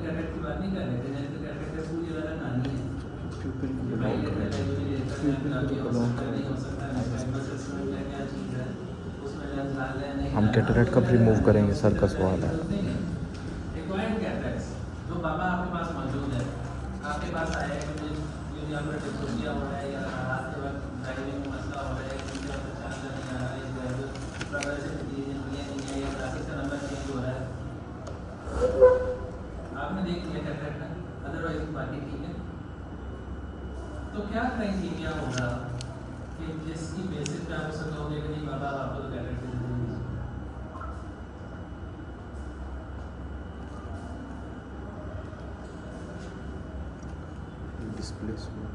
कैटेट की बात नहीं कर रहे थे, जेनिटल कैटेट है पूरी वाला कहानी है। प्यूपिल को भाई ब्लॉक लेता है, करें, लाइब्रेरी लेता है, प्यूपिल काफ़ी को हो ब्लॉक सकता है, नहीं हो करें। सकता है, फाइबर सिस्टम है, क्या चीज़ है, उसमें लेंस डाल रहे हैं, नहीं हम डाल रहे हैं, कैटरेक्ट कब रिमूव करेंगे सर का सवाल है। रिक्वायर्ड कैटरेक्ट्स जो बाबा आपके पास मौजूद है, आपके पास आया है मुझे यहाँ पर डिस्कोसिया हो रहा है या रात के वक्त ड्राइविंग में मसला हो रहा है, मुझे अच्छा नहीं आ रहा है, प्रोग्रेसिव नहीं है या क्लासेस का नंबर चेंज हो रहा है, आपने देख लिया कैटरेक्ट है, अदरवाइज बाकी ठीक है। तो क्या क्राइटेरिया होगा कि जिसकी बेसिस पे आप उससे कहोगे कि नहीं बाबा आपको तो कैटरेक्ट की जरूरत है। डिस्प्लेसमेंट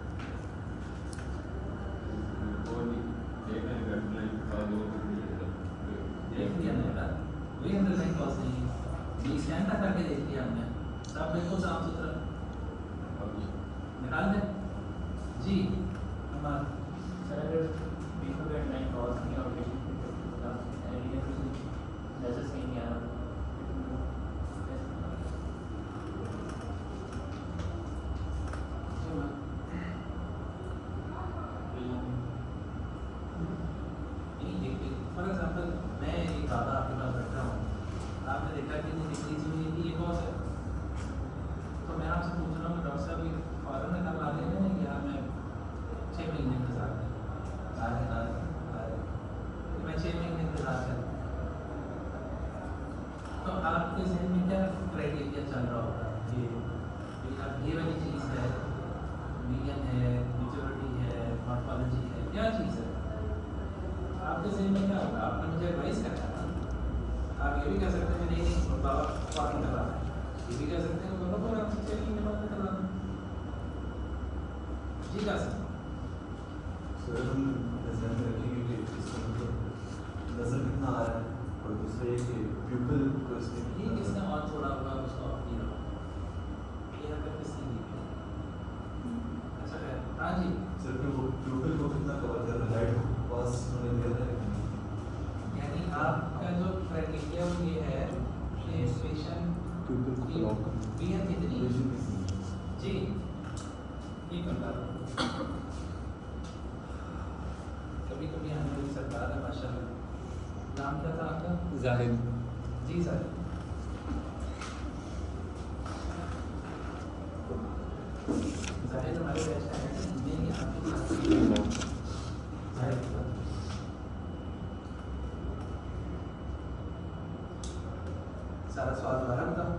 देख लिया ना बेटा, वही अंडरलाइन कॉज नहीं है, ये स्कैन तक करके देख लिया हमने, सब बिल्कुल साफ सुथरा निकाल दें जी। हमारा सर अगर बिल्कुल गाइडलाइन कॉज नहीं और जैसे सही नहीं आ रहा फॉर एग्जाम्पल मैं एक बाबा आपके पास बैठा हूँ, आपने देखा कि नहीं डिक्रीज हुई थी, ये कॉज है, तो मैं आपसे पूछ रहा हूँ कि डॉक्टर साहब ये फॉरन में कब आ रहे हैं या मैं 6 महीने इंतजार करें, मैं 6 महीने इंतजार करूँ, तो आपके जहन में क्या क्राइटेरिया चल रहा होगा कि अब ये वाली चीज़ है, मीडियम है, मेच्योरिटी है, मॉर्फोलॉजी है, क्या चीज़ है आपके जहन में क्या होगा? आपने मुझे एडवाइस करना है, आप ये भी कह सकते हैं नहीं बाबा फॉरन करवाना है, ये भी कह सकते हैं बाबा को आपसे 6 महीने बाद करवाना जी का सर हम ध्यान में रखेंगे कि इसका मतलब नजर कितना आ रहा है और दूसरा ये कि प्यूपिल को इसमें ये किसने और थोड़ा होगा उसको ऑफ किया ये हरकत किसने की? अच्छा है हाँ जी। सर फिर वो प्यूपिल को कितना कवर कर रहा है, लाइट को पास होने दे रहा है कि नहीं? यानी आपका जो क्राइटेरिया वो ये है कि पेशेंट प्यूपिल को ब्लॉक करें। बीएम कितनी है Vision कितनी है? जी ये बता कभी कभी हमारी सरकार है माशाल्लाह। नाम क्या था आपका? जाहिद जी सर। जाहिद हमारे बैच का है नहीं आपके जाहिद सारा सवाल दोबारा बताओ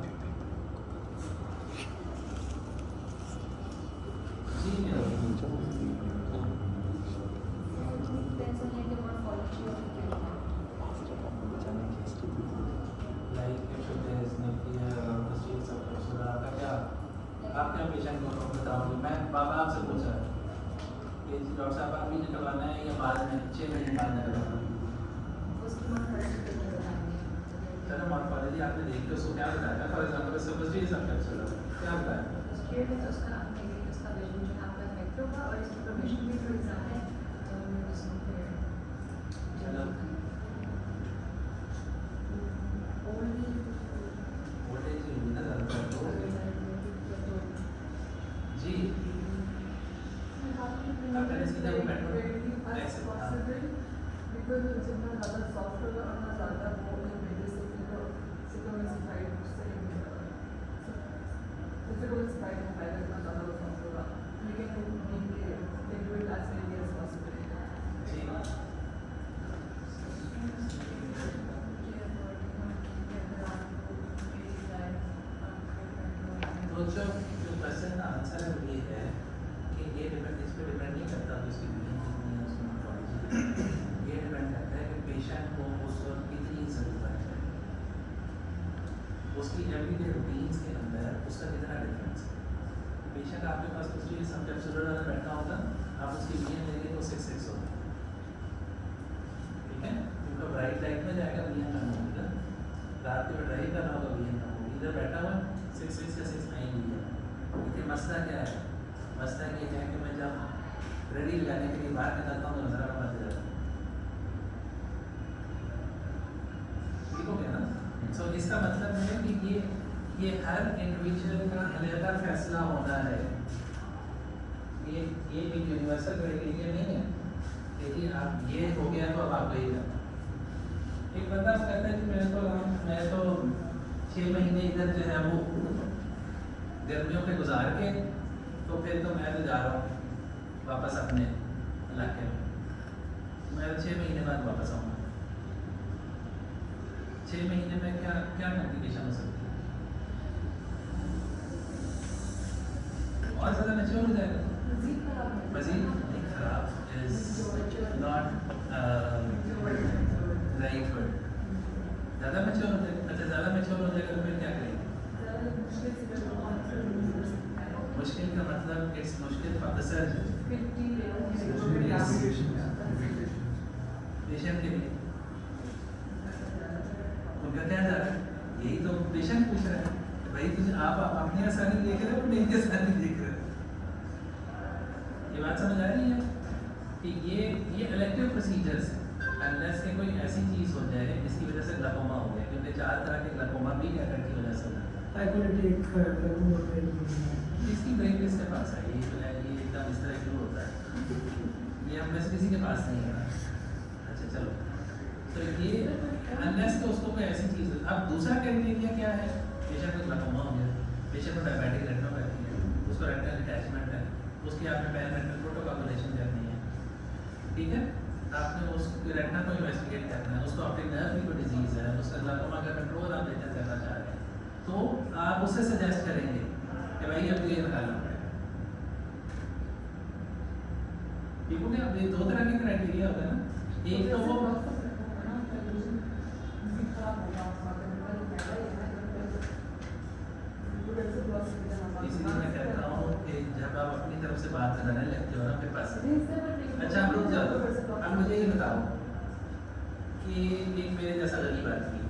जी मेरा आप क्या पेशेंट को बताओगे? मैं बाबा आपसे पूछ रहा कि डॉक्टर साहब अभी निकलवाना है या बाद में 6 महीने बाद निकलवाना है? चलो मॉर्फोलॉजी आपने देख के उसको क्या बताया? फॉर एग्जाम्पल इसका पोस्टीरियर सबकैप्सुलर क्या बताया? चलो वोल्टेज ही ना ज़्यादा जी आप पहले सीधा वो पेट्रोल ऐसे because जितना ज़्यादा सॉफ्ट होगा उतना ज़्यादा वो सिक्योरिफाइड हो पाएगा, इतना ज़्यादा वो सॉफ्ट होगा, लेकिन वो they do it as early as possible. जी तो जो क्वेश्चन का आंसर है वो ये है कि ये डिपेंड इस पर डिपेंड नहीं करता तो इसकी मीनिंग कितनी है उसकी मॉर्फोलॉजी ये डिपेंड करता है कि पेशेंट को उस वक्त कितनी ज़रूरत है, उसकी एवरीडे रूटीन्स के अंदर उसका कितना डिफरेंस है। पेशेंट आपके पास पोस्टीरियर सबकैप्सुलर वाला बैठा होगा, आप उसकी वीएन लेंगे तो 6 होगा, ठीक है, क्योंकि ब्राइट लाइट में जाएगा वीएन कम होगा, रात के ड्राइव कर रहा होगा वीएन कम होगा, इधर बैठा हुआ 6 का 6 नहीं लिया। देखिए मसला क्या है, मसला ये है कि मैं जब रेडी लगाने के लिए बाहर निकलता हूँ तो नजर बच जाता है, ठीक हो गया ना। सो इसका मतलब है कि ये हर इंडिविजुअल का अलग फैसला होना है। ये एक यूनिवर्सल क्राइटेरिया नहीं है कि जी आप ये हो गया तो अब आपको ये करना। एक बंदा कहता है कि मैं तो 6 महीने इधर जो है वो गर्मियों पे गुजार के तो फिर तो मैं तो जा रहा हूँ वापस अपने इलाके में, मैं 6 महीने बाद वापस आऊँगा। 6 महीने में क्या क्या कॉम्प्लिकेशन हो सकती है? और ज़्यादा मैच्योर हो जाएगा। मज़ीद नहीं खराब इज नॉट राइट वर्ड। ज़्यादा मैच्योर हो जाएगा। अच्छा ज़्यादा मैच्योर हो जाएगा तो फिर क्या करेंगे? मुश्किल का मतलब इट्स मुश्किल फॉर द सर्जन, पेशेंट के लिए। उनका क्या जा रहा है? यही तो पेशेंट पूछ रहा है भाई तुझे आप अपनी आसानी देख रहे हो मेरी आसानी देख रहे हो। ये बात समझ आ रही है कि ये इलेक्टिव प्रोसीजर्स हैं अनलेस के कोई ऐसी चीज़ हो जाए जिसकी वजह से ग्लाकोमा हो गया, क्योंकि 4 तरह के ग्लाकोमा भी कैटरेक्ट की वजह से हो जाता है। इसकी ब्रेक इसके पास है, ये जो है ये एकदम इस तरह क्यों होता है, ये हम में से किसी के पास नहीं है। अच्छा चलो, तो ये अनलेस के उसको कोई ऐसी चीज़। अब दूसरा क्राइटेरिया क्या है? पेशेंट को ग्लाकोमा हो गया, पेशेंट को डायबिटिक रेटिनोपैथी है, उसको रेटिनल अटैचमेंट है, उसकी आपने पेरिमेट्रल प्रोटोकोगुलेशन करनी है, ठीक है? आपने उस रेटिना को इन्वेस्टिगेट करना है, उसको ऑप्टिक नर्व की कोई डिजीज़ है, उसका ग्लाकोमा का कंट्रोल आप बेहतर करना चाह रहे हैं, तो आप उससे सजेस्ट करेंगे कि भाई अब ये निकालना पड़ेगा। ठीक हो गया? अब ये 2 तरह के क्राइटेरिया होता है ना, एक तो वो इसीलिए मैं कहता हूँ कि जब आप अपनी तरफ से बात करने लगते हो ना फिर पास। अच्छा आप रुक जाओ, अब मुझे ये बताओ कि एक मेरे जैसा गरीब आदमी,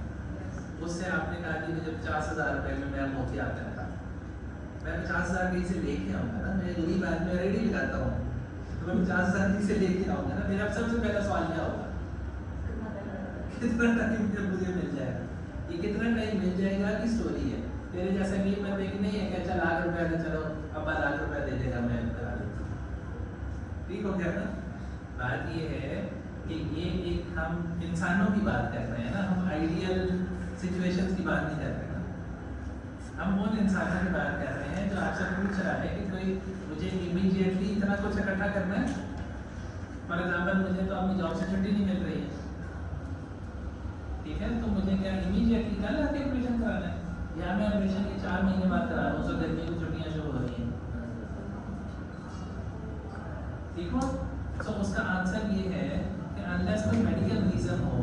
उससे आपने कहा कि मुझे 50,000 रुपये में मैं मोतियाबिंद करता, मैं 50,000 कहीं से लेके आऊँगा ना, मैं गरीब आदमी रेडी लगाता हूँ तो मैं 50,000 कहीं से लेके आऊँगा ना, मेरा सबसे पहला सवाल क्या होगा? कितना टाइम में मुझे मिल जाएगा? ये कितना टाइम मिल जाएगा की स्टोरी है। तेरे जैसा कि मैं देख नहीं है कि अच्छा लाख रुपया तो चलो अब्बा लाख रुपया दे देगा मैं करा देता हूँ। ठीक हो गया ना? बात ये है कि ये एक हम इंसानों की बात कर रहे हैं ना, हम आइडियल सिचुएशंस की बात नहीं कर रहे ना, हम उन इंसानों की बात कर रहे हैं जो आपसे पूछ रहा है कि कोई मुझे इमीडिएटली इतना कुछ इकट्ठा करना है। फॉर एग्जाम्पल मुझे तो अपनी जॉब से छुट्टी नहीं मिल रही है, ठीक है, तो मुझे क्या इमीडिएटली कल आके ऑपरेशन कराना है या मैं ऑपरेशन के 4 महीने बाद करा रहा हूँ, उसको गर्मी की छुट्टियाँ शुरू हो रही हैं। ठीक हो? तो उसका आंसर ये है कि अनलेस कोई मेडिकल रीज़न हो,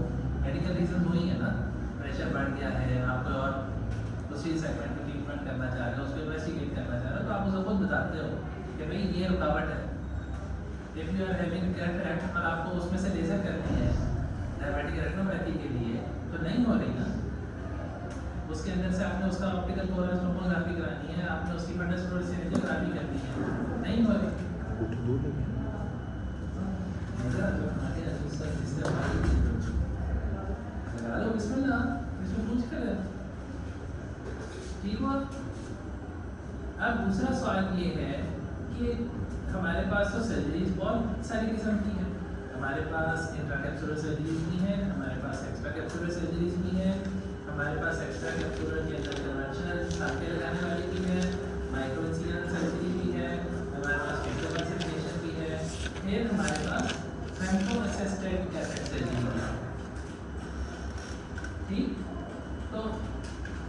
मेडिकल रीज़न वही है ना, प्रेशर बढ़ गया है, आप और दूसरी सेगमेंट में ट्रीटमेंट करना चाह रहे हो, उसको इन्वेस्टिगेट करना चाह रहे हो, तो आप उसको खुद बताते हो कि भाई ये रुकावट है। If you are having cataract और आपको उसमें से लेज़र करनी है डायबिटिक रेटिनोपैथी के लिए तो नहीं हो रही ना, उसके अंदर से आपने उसका ऑप्टिकल कोरस टोमोग्राफी करानी है, आपने उसकी फंडस फ्लोरेसेंस एंजियोग्राफी करनी है, नहीं हो रही। लगा लो बिस्मिल्लाह, इसमें पूछ कर। ठीक हुआ? अब दूसरा सवाल ये है कि हमारे पास तो सर्जरीज बहुत सारी किस्म की हैं, हमारे पास इंट्राकैप्सुलर सर्जरीज भी हैं, हमारे पास एक्स्ट्रा कैप्सुलर सर्जरीज भी हैं, हमारे पास एक्स्ट्रा कैप्सुलर के अंदर कन्वेंशनल टाँके लगाने वाली भी है, माइक्रोइंसिजन सर्जरी भी है, हमारे पास इंटरवेंशन भी है, फिर हमारे पास फेमटो असिस्टेड कैथेटर सर्जरी भी है। ठीक, तो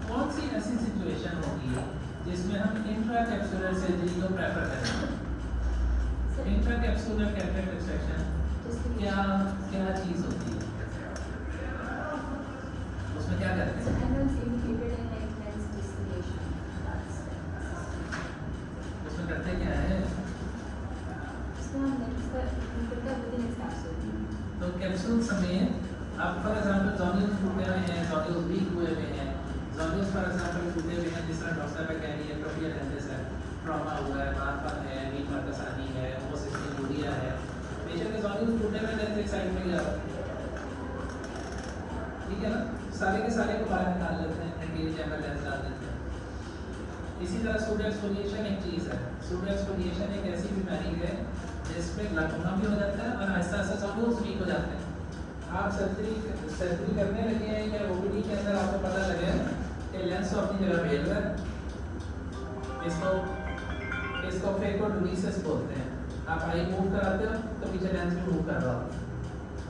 कौन सी ऐसी सिचुएशन होगी जिसमें हम इंट्राकैप्सुलर सर्जरी को प्रेफर करेंगे? इंट्राकैप्सुलर कैथेटर एक्सट्रैक्शन क्या क्या चीज़ होती है? उसमें क्या करते हैं? उसमें करते क्या है? तो कैप्सूल समेत आप फॉर एग्जाम्पल जॉन्डिस टूटे हुए हैं, जॉन्डिस वीक हुए हुए हैं, जॉन्डिस फॉर एग्जाम्पल टूटे हुए हैं, जिस तरह डॉक्टर साहब कह रही है एट्रोफिया टेंडिस है, ट्रॉमा हुआ है, बात है, नींद मार्कसानी है, होमोसिस्टिन है, पेशेंट के जॉन्डिस टूटे हुए हैं, एक साइड में गया, ठीक है ना, सारे के सारे को बाहर निकाल लेते हैं, एंटीरियर चैम्बर लेंस डाल देते हैं, इसी तरह सूडो एक्सफोलिएशन एक चीज़ है। सूडो एक्सफोलिएशन एक ऐसी बीमारी है जिसमें ग्लाइकोमा भी हो जाता है और आहिस्ता आहिस्ता सब लोग वीक हो जाते हैं। आप सर्जरी करने लगे हैं या ओपीडी के अंदर आपको पता लगे कि लेंस तो अपनी जगह भेज रहा है, इसको फेकोडोलिसिस बोलते हैं। आप आई मूव कराते हो तो पीछे लेंस भी मूव कर रहा हो।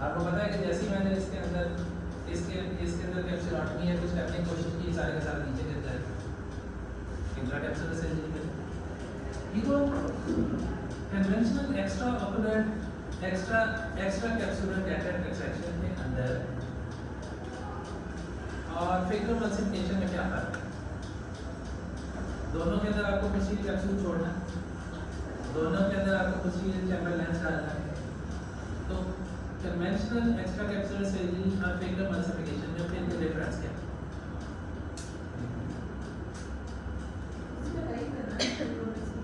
आपको पता है कि जैसे ही मैंने इसके अंदर कैप्सूलोटमी है कुछ करने की कोशिश की, सारे का सारा नीचे गिर जाएगा। इंट्राकैप्सुलर सर्जरी में ये तो conventional extra capsular cataract extraction के अंदर और फेकोडोलिसिफिकेशन में क्या फर्क है? दोनों के अंदर आपको पोस्टीरियर कैप्सूल छोड़ना है, दोनों के अंदर आपको पोस्टीरियर चैम्बर लेंस डालना है। तो कन्वेंशनल एक्स्ट्रा कैप्सुलर सर्जरी और फेकोडोलिसिफिकेशन में फिर डिफरेंस क्या है? इसमें नहीं करना है फेकोडोलिसिफिकेशन।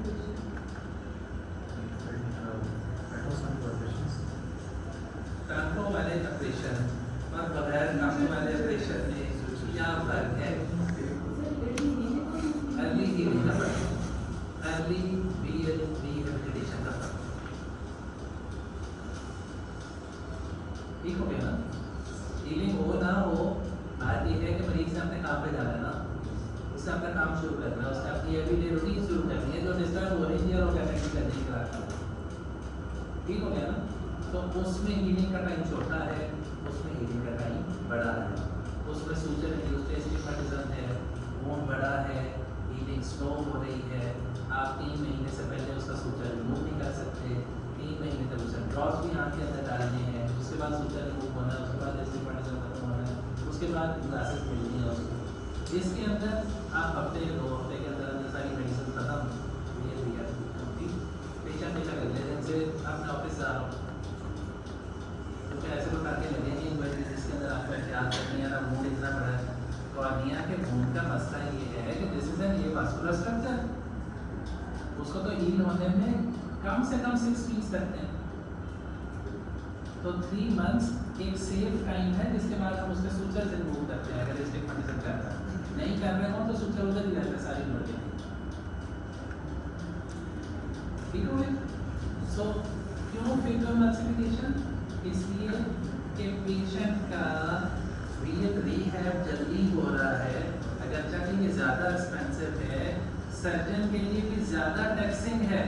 टांकों वाले ऑपरेशन और बगैर टांकों वाले ऑपरेशन में क्या फर्क है? अर्ली हीलिंग का फर्क, अर्ली रिहेबिलिटेशन का फर्क। ठीक हो गया ना? हीलिंग हो ना हो, बात यह है कि मरीज ने अपने काम पे जाना है ना, उससे अपना काम शुरू करना है, उसने अपनी एवरीडे रूटीन शुरू करनी है। जो डिस्टर्ब हो रही है वो करने की कराता है। ठीक हो गया ना? तो उसमें हीलिंग का टाइम छोटा है, उसमें हीलिंग का टाइम बड़ा है। उसमें सूजन इंड्यूस्ड एस्टिग्मेटिज्म है, वोन बड़ा है, हीलिंग स्लो हो रही है। आप 3 महीने से पहले उसका सूजन रिमूव नहीं कर सकते, 3 महीने तक उसे ड्रॉप्स भी आँख के अंदर डालने हैं, उसके बाद सूजन रिमूव होना है, उसके बाद एस्टिग्मेटिज्म खत्म होना है, उसके बाद ग्लासेस मिलनी है उसको। इसके अंदर आप हफ्ते 2 हफ्ते के अंदर सारी मेडिसिन खत्म ये भी है। पेशेंट कर लेते हैं जैसे आपने ऑफिस जा रहा हूँ तो ऐसे तो करके लगेंगे बट जिसके अंदर आपको एहतियात करनी है ना, मूड इतना बड़ा है। कॉर्निया के मूड का मसला ये है कि दिस इज एन ये वास्कुलर स्ट्रक्चर, उसको तो हील होने में कम से कम 6 वीक्स लगते हैं। तो 3 मंथ्स एक सेफ टाइम है जिसके बाद हम उसके सूचर से रिमूव करते हैं। अगर एस्टिग्मेटिज्म करता है, नहीं कर रहे हो तो सूचर उधर ही रहता है सारी उम्र के लिए। ठीक हो गया? सो क्यों फेकोडोलिसिफिकेशन? इसलिए कि पेशेंट का रिहैब जल्दी हो रहा है, अगर चाहे ये ज़्यादा एक्सपेंसिव है, सर्जन के लिए भी ज़्यादा टैक्सिंग है।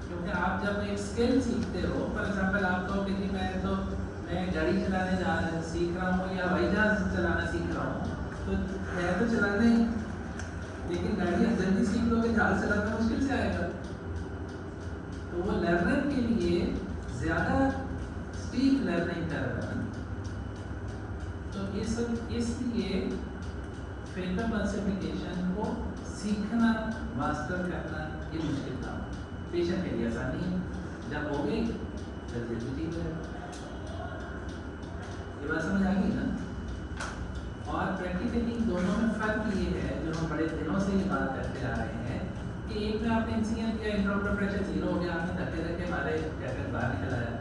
क्योंकि आप जब एक स्किल सीखते हो, फॉर एग्जांपल आप कहो कि मैं गाड़ी चलाने सीख रहा हूँ या हवाई जहाज चलाना सीख रहा हूँ, तो है तो चलाना ही, लेकिन गाड़ी आप जल्दी सीख लोगे, जहाज चलाना मुश्किल से आएगा। तो वो लर्नर के लिए ज़्यादा स्टीप लर्निंग कर रहा है। तो इसलिए फेकोडोलिसिफिकेशन को सीखना, मास्टर करना ये मुश्किल काम है। पेशेंट के लिए आसानी है, जब हो गई जल्दी ठीक है। ये बात समझ आ गई ना? और प्रैक्टिकली दोनों में फ़र्क ये है, जो हम बड़े दिनों से ये बात करते आ रहे हैं, कि एक में आपने इंसिजन किया, इंट्राओकुलर प्रेशर 0 हो गया, आपने धक्के धक्के मारे, कैटेट बाहर निकल आया।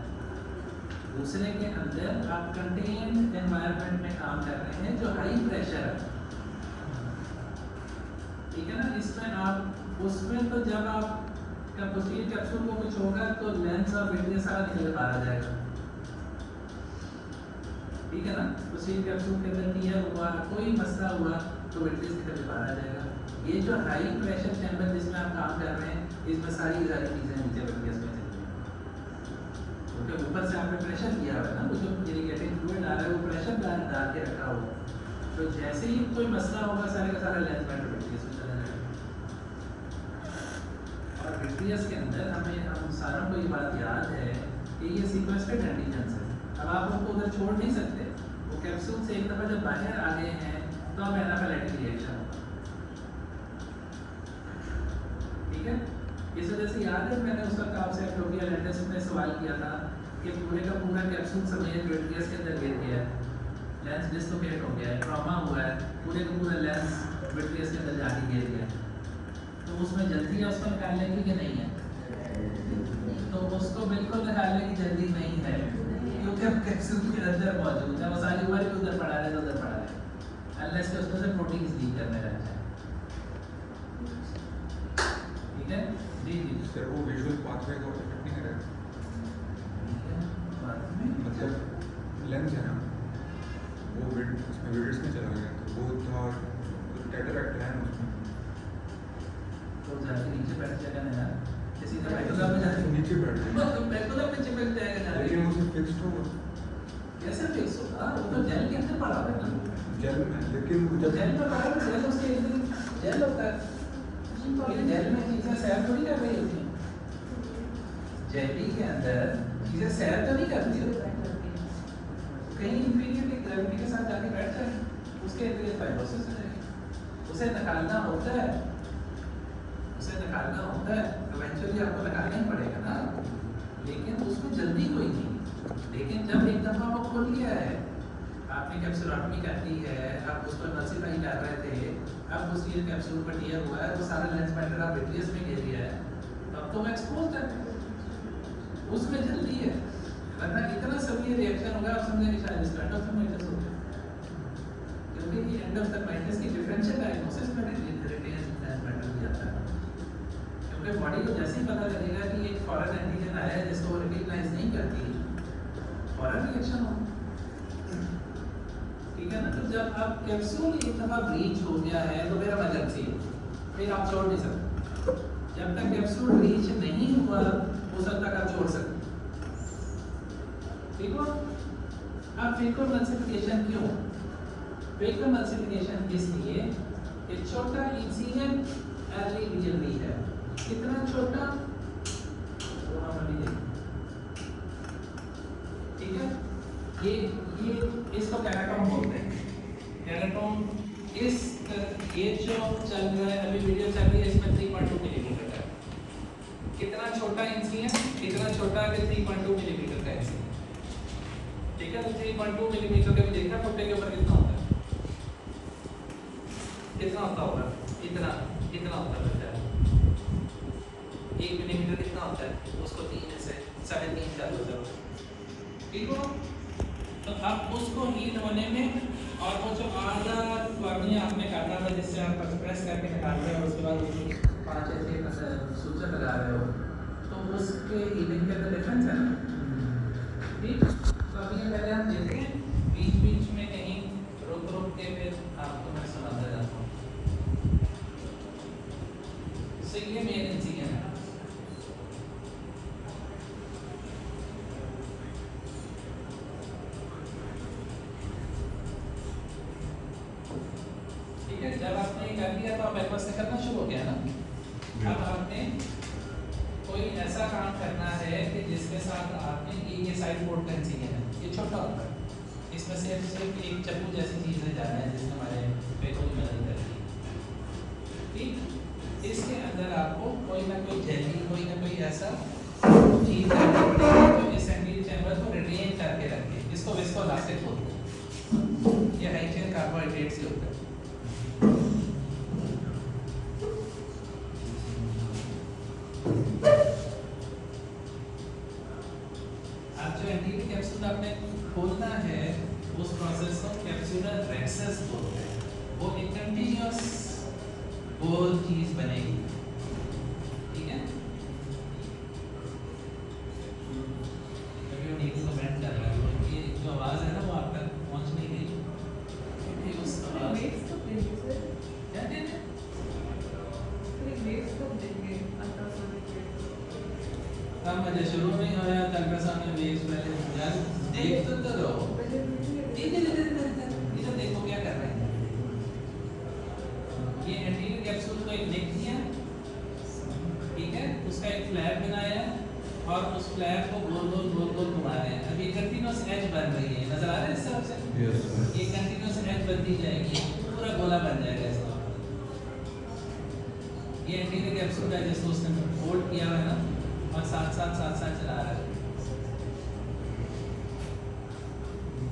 दूसरे के अंदर आप कंटेन्ड एनवायरनमेंट में काम कर रहे हैं जो हाई प्रेशर है। ठीक है ना? इसमें आप उसमें तो जब आप का पोस्टीरियर कैप्सूल को कुछ होगा तो लेंस और विट्रियस सारा निकल के बाहर आ जाएगा। ठीक है ना? पोस्टीरियर कैप्सूल के अंदर टीयर हुआ, कोई मसला हुआ तो विट्रियस निकल के बाहर आ जाएगा। ये जो हाई प्रेशर चैम्बर जिसमें आप काम कर रहे हैं, इसमें सारी चीज़ें नीचे विट्रियस में चलती हैं, क्योंकि ऊपर से आपने प्रेशर किया हुआ है ना, वो जो इरिगेटिंग फ्लूइड आ रहा है वो प्रेशर डाल के रखा हुआ है। तो जैसे ही कोई मसला होगा सारे का सारा लेंस में विट्रियस में चला जाएगा। और विट्रियस के अंदर हम सारों को ये बात याद है कि ये सीक्वेस्टेड एंटीजन्स है। अब आप उनको उधर छोड़ नहीं सकते, वो कैप्सूल से एक दफ़ा जब बाहर आ गए हैं तो अब एनाफिलैक्टिक रिएक्शन होगा। ठीक है? इस वजह से याद है मैंने उस वक्त आपसे प्रोपिया लेटेस्ट में सवाल किया था कि पूरे का पूरा कैप्सूल समेत विट्रियस के अंदर गिर गया है, लेंस डिस्लोकेट हो गया है, ट्रॉमा हुआ है, पूरे का पूरा लेंस विट्रियस के अंदर जाके गिर गया है, तो उसमें जल्दी है उसको निकालने की कि नहीं है? तो उसको बिल्कुल निकालने की जल्दी नहीं है, क्योंकि कैप्सूल के अंदर मौजूद है, वो सारी उम्र भी उधर पड़ा रहे तो उधर पड़ा रहे, अनलेस कि उसमें से प्रोटीन्स लीक करने लग जाए। सर वो विजुअल पाथवे को इफेक्ट नहीं करेगा? मतलब लेंस है ना वो उसमें विड्स में चला गया तो वो था कैटरैक्ट है ना उसमें। तो जाके नीचे बैठ जाएगा ना यार, सीधा मैकुला में जाके नीचे बैठ जाएगा मैकुला में चिपक जाएगा जाके। लेकिन उसे फिक्स्ड होगा कैसे फिक्स होगा? वो तो जेल के अंदर पड़ा है ना, जेल में, लेकिन वो जब जेल में पड़ा है, जेल उसके अंदर जेल होता है। ये जेल में चीजें सैर थोड़ी कर रही होती हैं, जेली के अंदर चीजें सैर तो नहीं करती होती, कहीं इंफीरियर की ग्रेविटी के साथ जाके बैठ जाए, उसके अंदर फाइब्रोसिस हो जाएगी। उसे निकालना होता है, इवेंचुअली आपको निकालना ही पड़ेगा ना, लेकिन उसमें जल्दी कोई नहीं। लेकिन जब एक दफा वो खुल गया है, आपने कैप्सूलोटमी कर दी है, आप उसको इमल्सिफाई कर रहे थे, अब उसकी कैप्सूल पर टियर हुआ है, वो सारा लेंस मैटर आप विट्रियस में गिर गया है, तब तो वो एक्सपोज है, उसमें जल्दी है। वरना इतना सभी रिएक्शन होगा आप समझेंगे शायद इसका एंडोथर्माइटिस हो गया, क्योंकि ये एंडोथर्माइटिस की डिफरेंशियल डायग्नोसिस में रिटेन लेंस मैटर भी आता है, क्योंकि बॉडी को जैसे ही पता चलेगा कि एक फॉरेन एंटीजन आया है जिसको वो रिकॉग्नाइज नहीं करती, फॉरेन रिएक्शन हो, ठीक है ना। तो जब अब कैप्सूल एक दफा ब्रीच हो गया है तो फिर इमरजेंसी है, फिर आप छोड़ नहीं सकते। जब तक कैप्सूल ब्रीच नहीं हुआ हो सकता आप छोड़ सकते, ठीक हो। अब फेकोएमल्सिफिकेशन क्यों? फेकोएमल्सिफिकेशन इसलिए एक छोटा इंसिजन अर्ली विजन है, कितना छोटा वो हम अभी देखें, ठीक है। ये इसको कैराटोम बोलते हैं। कैराटोम इस ये जो चल रहा है अभी वीडियो चल रही है इसमें 3.2 मिलीमीटर का, कितना छोटा इंसिजन, कितना छोटा कि 3.2 मिलीमीटर का इंसिजन, ठीक है। तो 3.2 मिलीमीटर का भी देखा फुटे के ऊपर कितना होता है, कितना होता होगा, इतना कितना होता है, 1 मिलीमीटर कितना होता है, उसको 3 से 3.5 कर दो, ठीक हो। तो अब उसको हीट होने में और वो जो आधा कॉर्निया आपने काटा था जिससे आप प्रेस करके निकाल रहे हो और उसके बाद 5 ऐसे सूचक लगा रहे हो, तो उसके हीटिंग के अंदर डिफरेंस है ना, ठीक। तो अभी पहले हम देखते हैं, बीच बीच में कहीं रुक के फिर आपको मैं सुनाता जाता हूँ। तो ये मेन इंसिजन है, ठीक है। जब आपने कर दिया तो आप बैकवर्ड से करना शुरू हो गया ना। अब आपने कोई ऐसा काम करना है कि जिसके साथ आपने ये साइड बोर्ड का इंसिजन है, ये छोटा होता है, इसमें से सिर्फ एक चप्पू जैसी चीज़ है जाना है जिसमें हमारे पेटों की मदद करती है, ठीक। इसके अंदर आपको कोई ना कोई जेली, कोई ना कोई ऐसा चीज़ रखनी पड़ेगी जो इस एंटीरियर चैम्बर को रिटेन करके रखे, इसको विस्कोइलास्टिक बोलते हैं, ये हाई चेन कार्बोहाइड्रेट से होता है। आपने खोलना है उस प्रोसेस को कैप्सूलर रेक्सेस बोलते हैं, वो एक कंटीन्यूअस गोल चीज बनेगी, ठीक है। अभी वो नीचे को बेंड कर रहा है, ये जो आवाज है ना वो आप तक पहुंच नहीं रही, क्योंकि उस आवाज क्या देना हम मुझे शुरू में आया अल्ट्रासाउंड में वेव्स पहले यार देख तो रहो, इधर देखो क्या कर रहे हैं। ये एंटीरियर कैप्सूल को एक नेक दिया, ठीक है, उसका एक फ्लैप बनाया और उस फ्लैप को गोल गोल घुमा रहे हैं। अब ये कंटीन्यूअस एज बन रही है, नजर आ रहा है इस हिसाब से, ये कंटीन्यूअस एज बनती जाएगी, पूरा गोला बन जाएगा इसका। ये एंटीरियर कैप्सूल का जिसको उसने होल्ड किया हुआ है ना और साथ साथ चला रहा है,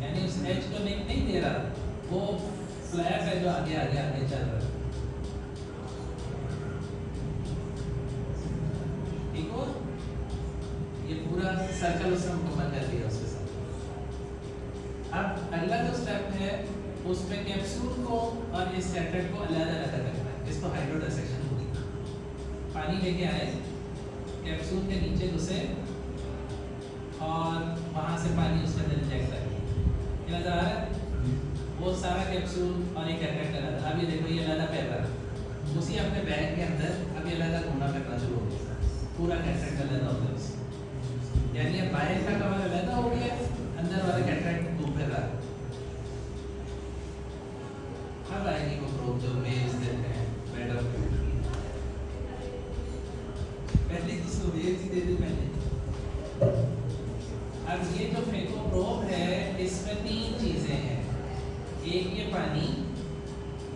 यानी उस एज को नहीं दे रहा, वो फ्लैप है जो आगे चल रहा है, ठीक हो। ये पूरा सर्कल उसने मुकम्मल कर दिया उसके साथ। अब अगला जो स्टेप है उसमें कैप्सूल को और इस कैथेटर को अलग अलग रखना है, इसको हाइड्रोडिसेक्शन बोलते हैं। पानी लेके आए, कैप्सूल के नीचे घुसे और वहाँ से पानी उसके अंदर इंजेक्ट कर दिया। नजर आ रहा है वो सारा कैप्सूल और एक कैटेट कर रहा था। अभी देखो ये लदा पेपर उसी अपने बैग के अंदर अभी लदा घूमना फिरना शुरू हो गया, पूरा कैटेट कर लेता होता है। यानी ये बाहर का कवर लदा हो गया, अंदर वाला कैटेट घूम फिर रहा है। अब आएगी वो प्रोब जो वेव्स देते हैं मैटर पहले जिसको वेव्स ही दे दी मैंने। अब ये जो फेको प्रोब है इसमें 3 चीजें हैं, एक ये पानी,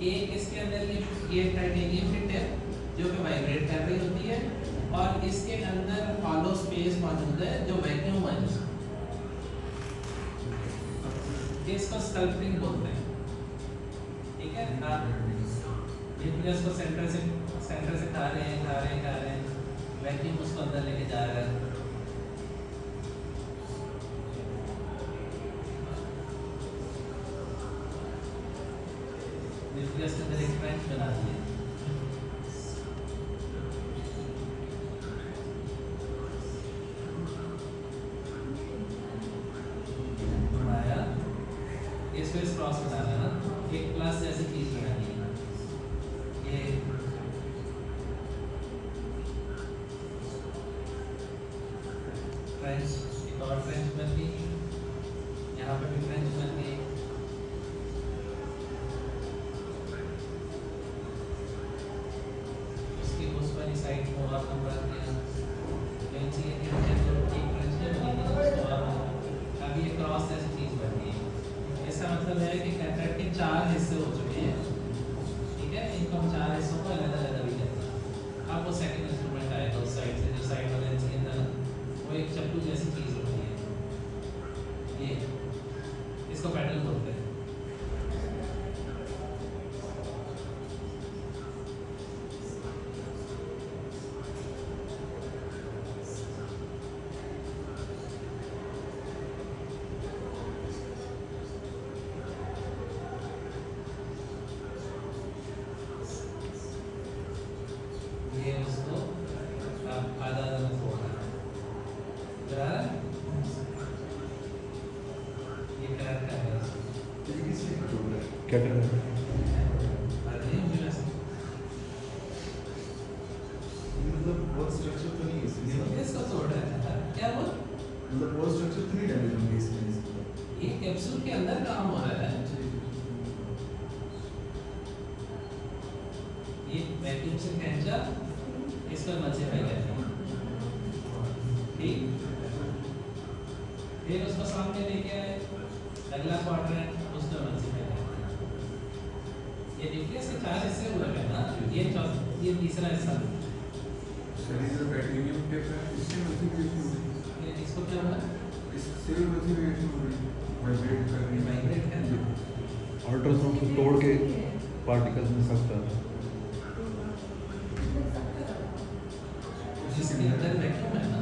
एक इसके अंदर ये टाइटेनियम फिट है जो कि वाइब्रेट कर रही होती है, और इसके अंदर हॉलो स्पेस मौजूद है जो वैक्यूम है। इसको स्कल्परिंग बोलते हैं, ठीक है। न्यूक्लियस को सेंटर से खा रहे हैं, वैक्यूम उसको अंदर लेके जा रहा है। न्यूक्लियस के अंदर एक ट्रेंच बना दिया, बनाया, इस पे क्रॉस बनाना ना, एक प्लस जैसी चीज बनानी है। ये ट्रेंच, एक और ट्रेंच बन गई, यहाँ पे भी ट्रेंच बन गई। उसकी उस वाली साइड को आप नंबर दिया, लेकिन ये कि जो एक ट्रेंच ने बनी थी उसको आप अभी एक क्रॉस जैसी चीज बन गई। इसका मतलब है कि कैटरेक्ट के 4 हिस्से हो चुके हैं, ठीक है। इनको हम 4 हिस्सों को अलग-अलग अभी करते हैं। अब वो सेकंड इंस्ट्रूमेंट आएगा उस साइड से, जो साइड वाला इंस्ट्रूमेंट है वो एक चप्पू जैसी चीज होती है, ये इसको पैडल बोलते हैं। ये उसको आप आधा में तोड़ना है, ये क्रैक कर रहा है। क्या कर रहे हैं? अरे मुझे ऐसा मतलब बहुत स्ट्रक्चर तो नहीं है इसमें, इसको तोड़ रहा है क्या वो? मतलब बहुत स्ट्रक्चर तो नहीं डैमेज होंगे इसमें। ये कैप्सूल के अंदर काम हो रहा है। ये वैक्यूम से खींचा, इस पर मचे में गया, ठीक। फिर उसको सामने लेके आए, अगला क्वाड्रेंट उसमें मचे में गया। ये न्यूक्लियस के 4 हिस्से हुए हैं ना, ये तीसरा हिस्सा। शरीर में टाइटेनियम टेप है, इससे मल्टीप्लिकेशन हो रही ये इसको क्या हुआ? है, इससे मल्टीप्लिकेशन हो रही है, वाइब्रेट कर रही है। वाइब्रेट कर रही है। अल्ट्रासाउंड से तोड़ के पार्टिकल्स में सकता है। जिसके अंदर वैक्यूम है ना,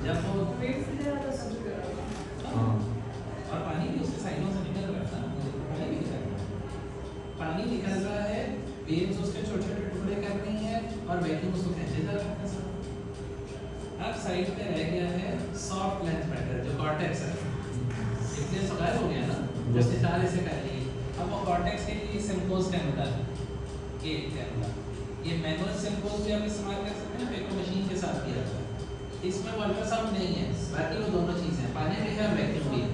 जब वो वेट से ज़्यादा तो सब कर रहा है। हाँ, और पानी भी उसके साइडों से निकल रहा है ना, पानी भी निकल रहा है, पानी निकल रहा है, वेव्स उसके छोटे-छोटे टुकड़े कर रही हैं और वैक्यूम उसको खींचे जा रहा है। अब साइड पे रह गया है सॉफ्ट लेंस मैटर जो कॉर्टेक्स है। इसलिए तो गायब हो गया ना, उसके 4 हिस्से कर लिए। अब वो कॉर्टेक्स के लिए सिम्पोज कैमरा के कैमरा, ये मैनुअल सिम्पोज भी आप इस्तेमाल कर सकते हैं, फेको मशीन के साथ किया जाता है। इसमें वो अल्ट्रासाउंड नहीं है, बाकी वो दोनों चीज़ें हैं, पानी भी है, वैक्यूम भी है।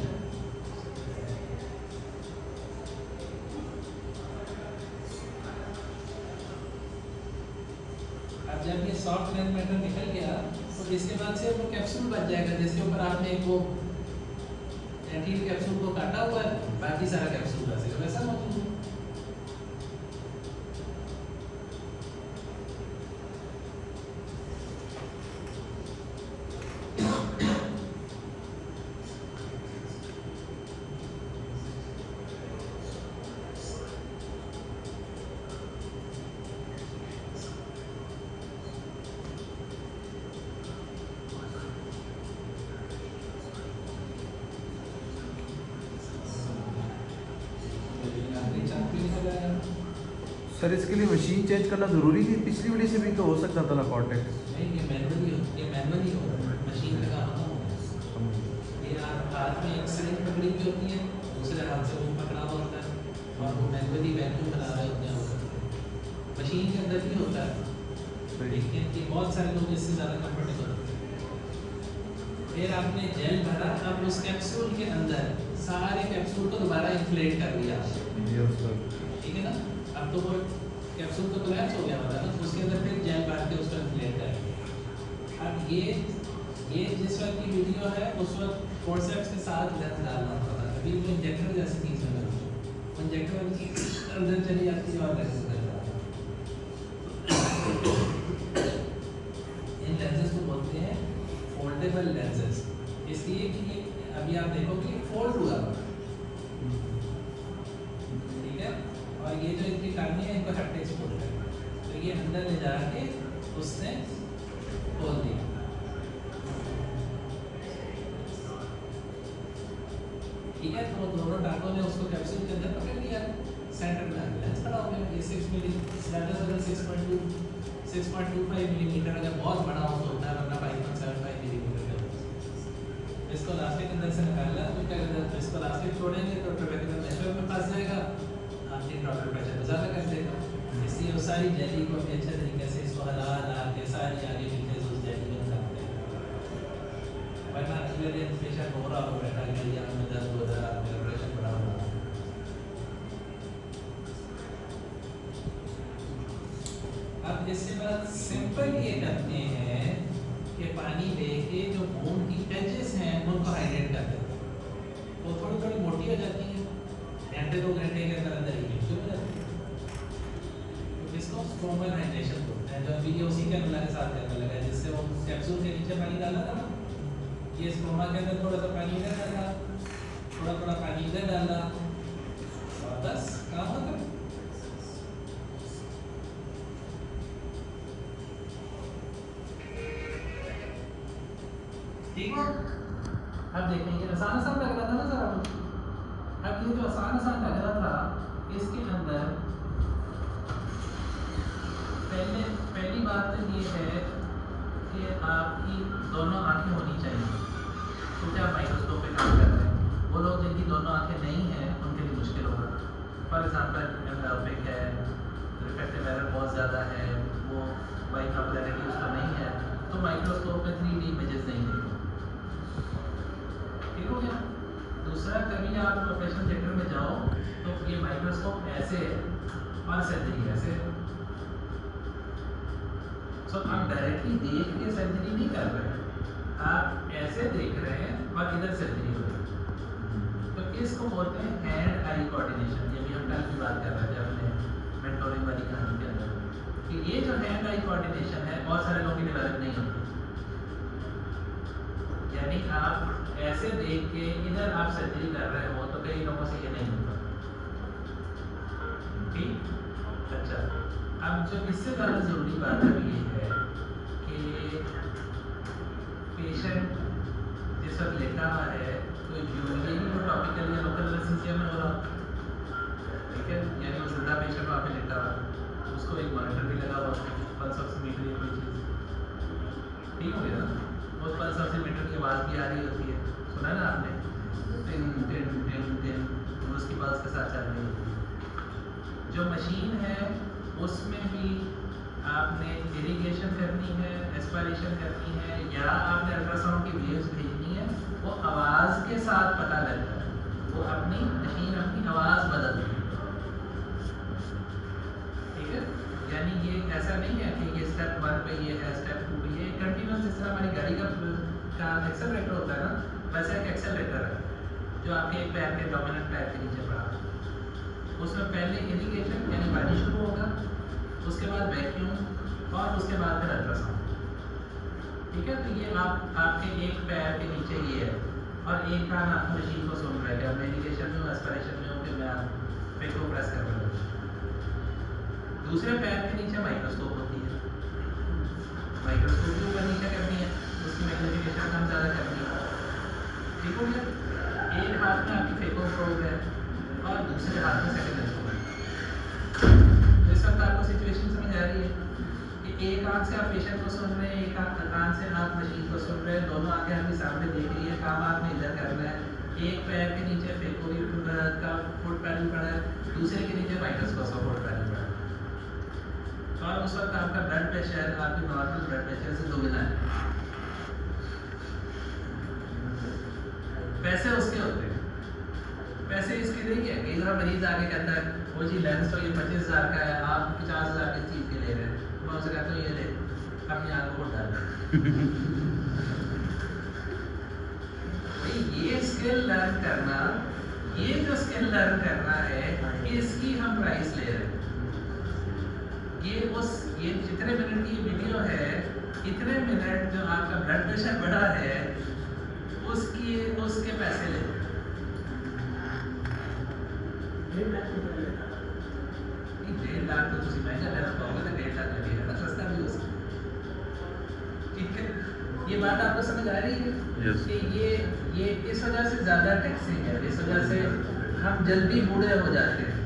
अब जब ये सॉफ्ट लेंस मैटर निकल गया तो इसके बाद से वो कैप्सूल बच जाएगा, जिसके ऊपर आपने एक वो एंटी कैप्सूल को काटा हुआ है, बाकी सारा कैप्सूल वैसा मौजूद है। सर इसके लिए मशीन चेंज करना ज़रूरी थी? पिछली वाली से भी तो हो सकता था ना कॉन्टैक्ट। नहीं, ये मैनुअली स्लिंग पकड़ी हुई होती है, दूसरे हाथ से वो पकड़ा हुआ होता है और वो मैनुअली वैक्यूम बना रहे होते हैं वो मशीन के अंदर भी होता है। देखिए कि बहुत सारे लोग इससे ज़्यादा कंफर्टेबल होते हैं। फिर आपने जेल भरा, अब उस कैप्सूल के अंदर सारे कैप्सूल को दोबारा इन्फ्लेट कर दिया, यस सर। ठीक है ना। अब तो वो कैप्सूल तो कोलैप्स हो गया होता है ना, उसके अंदर फिर जेल भर के उसको इन्फ्लेट करेंगे। अब ये जिस वक्त की वीडियो है उस वक्त फोर्सेप्स के साथ लेंस डालना होता था। अभी वो इंजेक्टर जैसी चीज़ है, वो इंजेक्टर वाली चीज़ अंदर चली जाती है और लेंस निकल जाता है। इन लेंसेज को बोलते हैं फोल्डेबल लेंसेज, इसलिए कि ये अभी आप देखोगे फोल्ड हुआ हुआ है, ठीक है। और ये जो इनकी टांगें हैं इनको हेप्टिक्स बोलते हैं, तो ये अंदर ले जाके उसने खोल दिया। ठीक है, तो दोनों टांगों ने उसको कैप्सूल के अंदर पकड़ लिया, सेंटर में लेंस खड़ा हो गया। ये 6 मिली ज़्यादा से ज़्यादा 6.25 मिलीमीटर अगर बहुत बड़ा हो तो होता है, वरना 5.75 मिलीमीटर का होता है। इसको लास्टिक अंदर से निकालना, तो क्या कहते हैं, इसको लास्टिक छोड़ेंगे तो ट्रेबेकुलर नेटवर्क में फंस जाएगा, आपके ड्रॉपलेट प्रेशर को ज़्यादा कर देगा। इसलिए वो सारी जेली को भी अच्छे तरीके से इसको हला के सारी आगे पीछे से उस जेली में निकालते हैं, वरना अगले दिन पेशेंट हो रहा हो बैठा गया में दर्द हो रहा, मेरा प्रेशर बढ़ा हुआ। अब इससे बाद सिंपल ये करते हैं कि पानी लेके जो बोन की एजेस हैं उनको हाइड्रेट करते हैं, वो थोड़ी थोड़ी मोटी हो जाती हैं, घंटे 2 घंटे के अंदर अंदर ही हो जाती है। तो इसको स्ट्रोमल हाइड्रेशन बोलते हैं, जो अभी ये उसी के के साथ करने लगा है, जिससे वो कैप्सूल के नीचे पानी डाला था ना, ये स्ट्रोमा के अंदर थोड़ा सा पानी इधर डाला, थोड़ा थोड़ा पानी इधर डाला और बस काम खत्म। ठीक है, अब देखें ये आसान आसान लग रहा था ना सर। अब ये जो आसान आसान लग रहा था, इसके अंदर पहली बात तो ये है कि आपकी दोनों आंखें होनी चाहिए, क्योंकि आप माइक्रोस्कोप पे काम कर रहे हैं। वो लोग जिनकी दोनों आंखें नहीं हैं उनके लिए मुश्किल होगा। फॉर एग्जांपल एम्ब्लायोपिक है, रिफ्रैक्टिव एरर बहुत ज़्यादा है, वो बाइनोकुलरिटी उसका नहीं है, तो माइक्रोस्कोप में 3D इमेजेस नहीं देगा। ठीक हो गया। दूसरा, कभी आप ऑपरेशन थिएटर में जाओ तो ये माइक्रोस्कोप ऐसे है और सर्जरी ऐसे है, तो आप डायरेक्टली देख के सर्जरी नहीं कर रहे हैं, आप ऐसे देख रहे हैं और इधर सर्जरी हो रही है। तो इसको बोलते हैं हैंड आई कोऑर्डिनेशन। ये भी हम कल की बात कर रहे थे अपने मेंटोरिंग वाली कहानी के अंदर, कि ये जो हैंड आई कोऑर्डिनेशन है बहुत सारे लोगों की डेवलप नहीं होती। यानी आप ऐसे देख के इधर आप सर्जरी कर रहे हो तो कई लोगों से ये नहीं होता। ठीक, अच्छा, अब जो इससे ज़्यादा ज़रूरी बात अभी ये है कि पेशेंट जिस वक्त लेटा हुआ है तो यूजली वो टॉपिकल या लोकल एनेस्थीसिया में हो रहा, ठीक है, यानी वो जिंदा पेशेंट वहाँ पे लेटा हुआ, उसको एक मॉनिटर भी लगा हुआ, पल्स ऑक्सीमीटर या कोई चीज़, ठीक हो गया ना। उस पल्स ऑक्सीमीटर की आवाज़ भी आ रही होती है, सुना ना आपने, टिन टिन टिन टिन, उसकी पल्स के साथ चल रही होती है। जो मशीन है उसमें भी आपने इरिगेशन करनी है, एस्पायरेशन करनी है, या आपने अल्ट्रासाउंड की वेव्स भेजनी है, वो आवाज़ के साथ पता लगता है, वो अपनी मशीन अपनी आवाज़ बदलती है। ठीक है, यानी ये ऐसा नहीं है कि ये स्टेप 1 पे ये है, स्टेप 2 पे ये कंटिन्यूस, जिस तरह हमारी गाड़ी का एक्सेलरेटर होता है ना, वैसा एक एक्सेलरेटर है जो आपके एक पैर के डोमिनेंट पैर के नीचे पड़ा है। उसमें पहले इरिगेशन यानी पानी शुरू होगा, उसके बाद वैक्यूम और उसके बाद फिर अल्ट्रासाउंड। ठीक है, तो ये आपके एक पैर के नीचे ये है और एक कान आप मशीन को सुन रहे हैं, मैं इरिगेशन में हूँ, एस्पिरेशन में हूँ, कि मैं फिर को प्रेस कर रहा हूँ। दूसरे पैर के नीचे माइक्रोस्कोप होती है, माइक्रोस्कोप के ऊपर नीचे करनी है, उसकी मैग्नीफिकेशन कम ज़्यादा करनी है। ठीक हो गया, एक हाथ में आपकी फेको प्रोब है और दूसरे हाथ में सेकंड इंस्ट्रूमेंट। इस वक्त आपको सिचुएशन समझ आ रही है कि एक आंख से आप पेशेंट को सुन रहे हैं, एक कान से आप मशीन को सुन रहे हैं, दोनों आंखें आपके सामने देख रही है, काम आपने इधर करना है, एक पैर के नीचे फेकोरी का फुट पैनल पड़ा है, दूसरे के नीचे माइनस कॉस फुट पैनल पड़ा है, और उस वक्त आपका ब्लड प्रेशर आपके नॉर्मल ब्लड प्रेशर से दोगुना है। पैसे उसके होते हैं, पैसे इसके लिए क्या है? कई दफ़ा मरीज आके कहता है वो जी लेंस तो ये 25,000 का है, आप 50,000 किस चीज़ के ले रहे हैं? मैं उसे कहता हूँ ये ले अपनी आंखों को डाल ये स्किल लर्न करना, ये जो स्किल लर्न करना है इसकी हम प्राइस ले रहे हैं। ये जितने मिनट की वीडियो है, इतने मिनट जो आपका ब्लड प्रेशर बढ़ा है उसके पैसे ले। 1.5 लाख तो तुम महंगा लेना पाओगे तो 1.5 लाख लगेगा ना, सस्ता भी हो सकता। ठीक है, ये बात आपको समझ आ रही है? Yes. कि ये इस वजह से ज़्यादा टैक्सिंग है, इस वजह से हम जल्दी बूढ़े हो जाते हैं,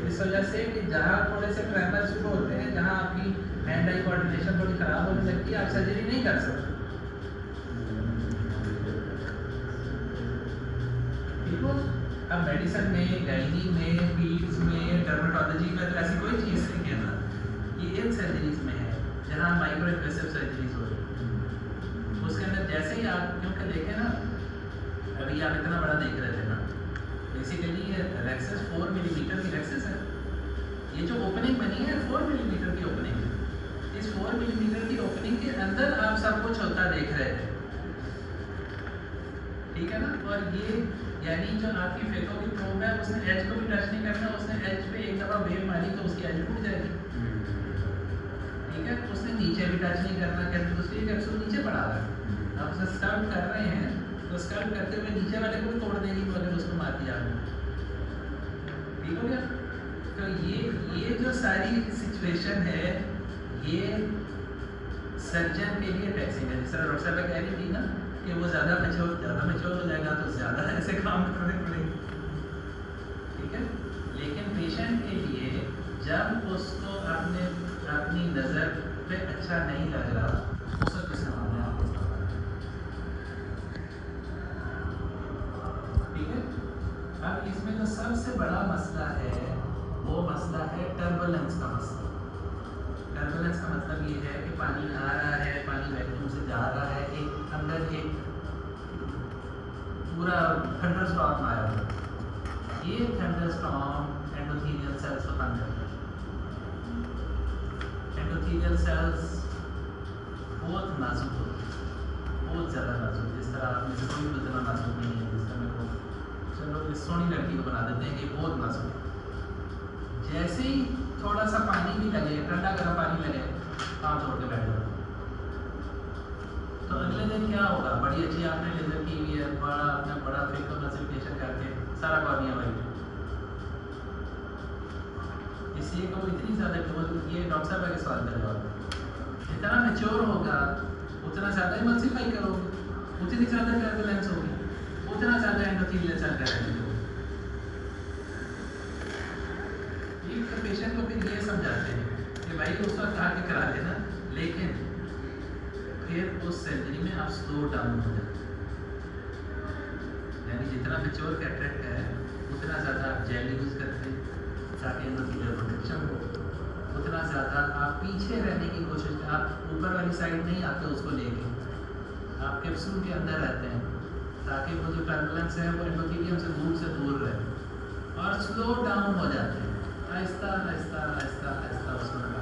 इस वजह से कि जहाँ थोड़े से ट्रैमर शुरू होते हैं, जहाँ आपकी हैंड आई कोऑर्डिनेशन थोड़ी ख़राब होने लगती है, आप सर्जरी नहीं कर सकते। ठीक हो? अब मेडिसिन में, गाइनी में, पीड्स में, डर्मेटोलॉजी में तो ऐसी कोई चीज़ नहीं है ना, ये इन सर्जरीज में है जहाँ माइक्रो इन्वेसिव सर्जरीज हो रही है। उसके अंदर जैसे ही आप क्योंकि देखें ना, अभी आप इतना बड़ा देख रहे थे ना, बेसिकली ये रेक्सेस 4 मिलीमीटर की रेक्सेस है। ये जो ओपनिंग बनी है 4 मिलीमीटर की ओपनिंग है। इस 4 मिलीमीटर की ओपनिंग के अंदर आप सब कुछ होता देख रहे थे, ठीक है ना? और ये यानी जो आपकी फेको की प्रोब है उसने एज को भी टच नहीं करना, उसने एज पे एक दफ़ा वेव मारी तो उसकी एज टूट जाएगी, ठीक है? उसने नीचे भी टच नहीं करना, कहते दूसरी कैप्सूल नीचे पड़ा रहा है, आप उसे स्टम्प कर रहे हैं तो स्टम्प करते हुए नीचे वाले को भी तोड़ देगी तो अगर उसको मार दिया आपने, ठीक हो गया? तो ये जो सारी सिचुएशन है ये सर्जन के लिए टैक्सिंग है। जिस तरह डॉक्टर साहब कह रही थी ना कि वो ज़्यादा मैच्योर हो जाएगा तो ज़्यादा ऐसे काम करने पड़ेंगे, ठीक है? लेकिन पेशेंट के लिए जब उसको अपनी नज़र पे अच्छा नहीं लग रहा उस वक्त इस्तेमाल में आपको ठीक है? अब इसमें जो सबसे बड़ा मसला है वो मसला है टर्बुलेंस का मसला। टर्बुलेंस का मतलब ये है कि पानी आ रहा है, पानी वैक्यूम से जा रहा है, एक अंदर एक पूरा थंडरस्टॉर्म आया हुआ है। ये थंडरस्टॉर्म एंडोथेलियल सेल्स को तंग करता है। एंडोथेलियल सेल्स बहुत नाजुक होते हैं, बहुत ज़्यादा नाजुक, जिस तरह आप में से कोई भी उतना नाजुक नहीं है जिस तरह को चलो इस सोनी लड़की को बना देते हैं कि बहुत नाजुक है। जैसे ही थोड़ा सा पानी भी लगे, ठंडा गर्म पानी लगे, काम छोड़ के बैठ जाओ तो अगले दिन क्या होगा? बड़ी अच्छी आपने लेजर की हुई है, बड़ा फेको कंसल्टेशन करके सारा कॉर्निया वाइट, इसलिए को इतनी ज़्यादा ये डॉक्टर साहब के सवाल का जवाब है। जितना मैच्योर होगा उतना ज़्यादा इमल्सिफाई करोगे, उतनी ज़्यादा टर्बुलेंस होगी, उतना ज़्यादा एंडोथेलियल सेल डैमेज होगा। तो पेशेंट को फिर ये समझाते हैं कि भाई उस वक्त आके करा लेना, लेकिन फिर उस सर्जरी में आप स्लो डाउन हो जाए, यानी जितना मैच्योर कैटरेक्ट है उतना ज़्यादा आप जेल यूज़ करते हैं ताकि एंडोथेलियल प्रोटेक्शन हो, उतना ज़्यादा आप पीछे रहने की कोशिश करें, आप ऊपर वाली साइड नहीं आते उसको लेके, आप कैप्सूल के अंदर रहते हैं ताकि वो जो टर्बुलेंस है वो एंडोथेलियम से दूर रहे और स्लो डाउन हो जाते हैं, आहिस्ता आहिस्ता आहिस्ता आहिस्ता उसको लगा।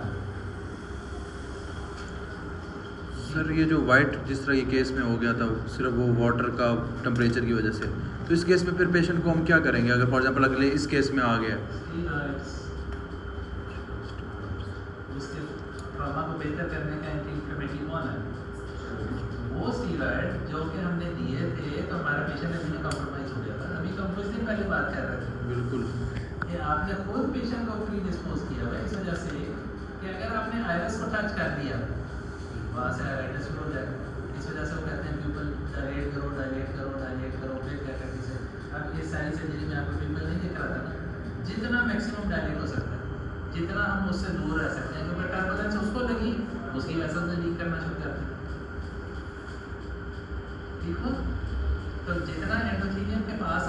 सर ये जो वाइट जिस तरह ये केस में हो गया था सिर्फ वो वाटर का टेम्परेचर की वजह से, तो इस केस में फिर पेशेंट को हम क्या करेंगे अगर फॉर एग्जांपल अगले इस केस में आ गया? उसके ट्रॉमा को बेहतर करने का एंटी इंफ्लेमेटरी कौन है? वो स्टीरॉयड जो कि हमने दिए थे तो हमारा पेशेंट अभी कॉम्प्रोमाइज हो गया था। अभी हम कुछ दिन पहले बात कर रहे थे, बिल्कुल कि आपने खुद पेशेंट को प्री डिस्पोज किया हुआ इस वजह से कि अगर आपने आयरस को टच कर दिया वहाँ से आयराइटिस शुरू हो जाएगा। इस वजह से वो कहते हैं प्यूपल डायलेट करो फिर क्या करके से अब ये सारी सर्जरी में आपको प्यूपल नहीं दिख रहा था ना, जितना मैक्सिमम डायलेट हो सकता है, जितना हम उससे दूर रह सकते हैं, क्योंकि टर्बुलेंस उसको लगी उसकी वैसा से लीक करना शुरू करते हैं, ठीक हो? तो जितना एंडोथेलियम के पास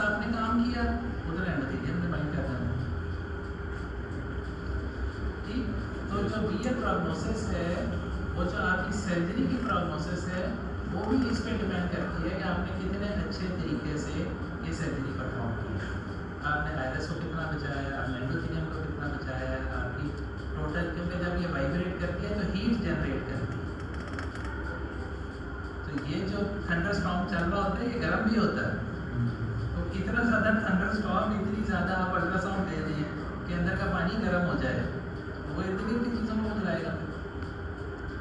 ये प्रोग्नोसिस है, वो जो आपकी सर्जरी की प्रोग्नोसिस है वो भी इस पे डिपेंड करती है कि आपने कितने अच्छे तरीके से ये सर्जरी परफॉर्म की है। आपने आयरस को कितना बचाया है, आपने एंडोथेलियम को कितना बचाया है, आपकी टोटल, क्योंकि जब ये वाइब्रेट करती है तो हीट जनरेट करती है। तो ये जो थंडर स्टॉर्म चल रहा होता है ये गर्म भी होता है। तो इतना ज़्यादा थंडर स्टॉर्म, इतनी ज़्यादा आप अल्ट्रासाउंड दे दें कि अंदर का पानी गर्म हो जाए, तो वो इतनी की चीज़ों को बुलाएगा,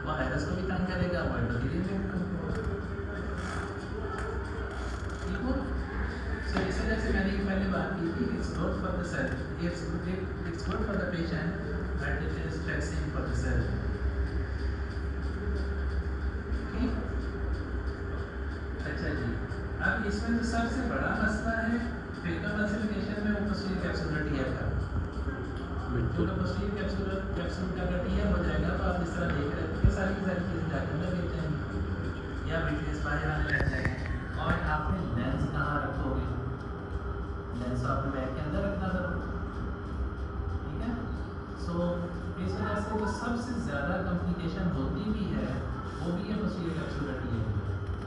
वो वायरस को भी तंग करेगा, वो एंडोथेलियम भी तंग करेगा। ठीक हो? सो इस वजह से मैंने ये पहले बात की थी, it's good for the surgeon, it's good for the patient but it is stressing for the surgeon. ठीक? अच्छा जी, अब इसमें जो सबसे बड़ा मसला है फिक्रोमसलिकेशन में, वो पोस्टीरियर कैप्सुलर टीयर का। जो पोस्टीरियर कैप्सूल का अगर टीयर हो जाएगा तो आप इस तरह देख रहे हैं कि सारी की सारी चीज़ें जाकर लग जाएंगी या विटनेस बाहर आने लग जाएगा। और आपने लेंस कहाँ रखोगे? लेंस आपने बैग के अंदर रखना ज़रूर, ठीक है? सो इस वजह से जो सबसे ज़्यादा कॉम्प्लिकेशन होती भी है वो भी है पोस्टीरियर कैप्सुलर टीयर।